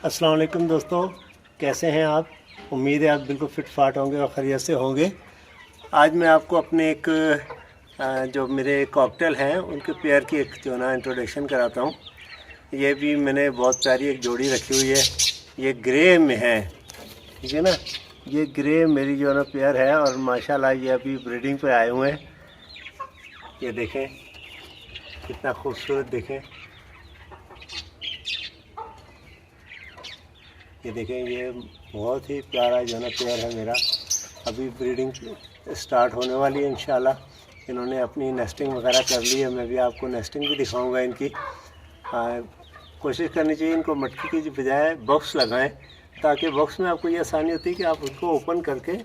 अस्सलाम वालेकुम दोस्तों, कैसे हैं आप। उम्मीद है आप बिल्कुल फिट फाट होंगे और खैरियत से होंगे। आज मैं आपको अपने एक जो मेरे कॉकटेल हैं उनके पेयर की एक जो ना इंट्रोडक्शन कराता हूँ। ये भी मैंने बहुत प्यारी एक जोड़ी रखी हुई है। ये ग्रे में है, ठीक है ना। ये ग्रे मेरी जो ना पेयर है और माशाल्लाह ये अभी ब्रीडिंग पे आए हुए हैं। ये देखें कितना खूबसूरत, देखें ये देखें, ये बहुत ही प्यारा जो ना पेयर है मेरा। अभी ब्रीडिंग स्टार्ट होने वाली है इंशाल्लाह। इन्होंने अपनी नेस्टिंग वगैरह कर ली है। मैं भी आपको नेस्टिंग भी दिखाऊंगा इनकी। कोशिश करनी चाहिए इनको मटकी की बजाय बॉक्स लगाएं, ताकि बॉक्स में आपको ये आसानी होती है कि आप उसको ओपन करके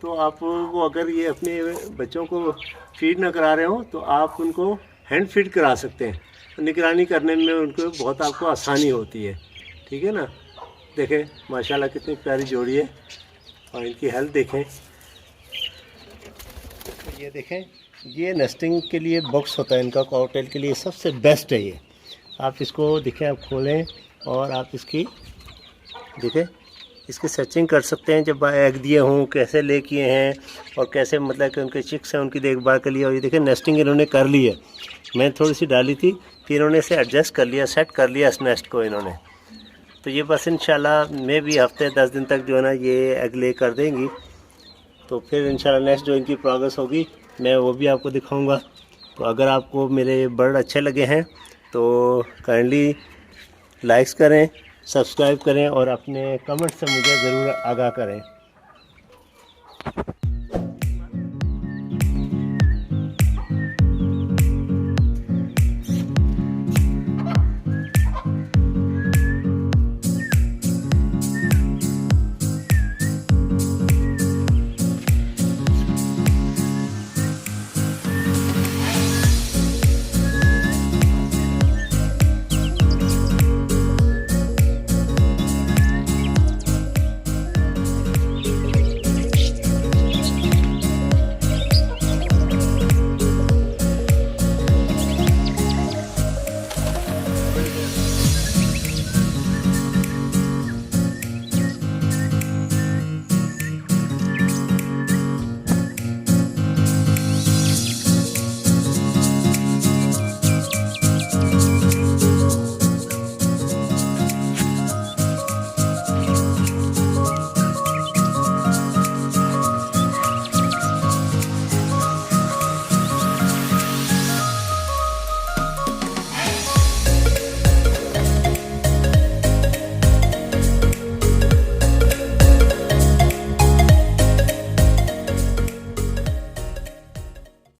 तो आप वो अगर ये अपने बच्चों को फीड ना करा रहे हो तो आप उनको हैंड फीड करा सकते हैं। निगरानी करने में उनको बहुत आपको आसानी होती है, ठीक है ना। देखें माशाल्लाह कितनी प्यारी जोड़ी है और इनकी हेल्थ देखें। ये देखें, ये नेस्टिंग के लिए बॉक्स होता है इनका, कॉकटेल के लिए सबसे बेस्ट है ये। आप इसको देखें, आप खोलें और आप इसकी देखें, इसकी सर्चिंग कर सकते हैं। जब एग दिए हों कैसे ले किए हैं और कैसे मतलब कि उनके चिक्स हैं उनकी देखभाल के लिए। और ये देखें नेस्टिंग इन्होंने कर ली है। मैंने थोड़ी सी डाली थी, फिर इन्होंने इसे एडजस्ट कर लिया, सेट कर लिया इस नेस्ट को इन्होंने। तो ये बस इंशाल्लाह मैं भी हफ्ते 10 दिन तक जो है ना ये एग ले कर देंगी। तो फिर इंशाल्लाह नेक्स्ट जो इनकी प्रोग्रेस होगी मैं वो भी आपको दिखाऊंगा। तो अगर आपको मेरे बर्ड अच्छे लगे हैं तो काइंडली लाइक्स करें, सब्सक्राइब करें और अपने कमेंट से मुझे ज़रूर आगाह करें।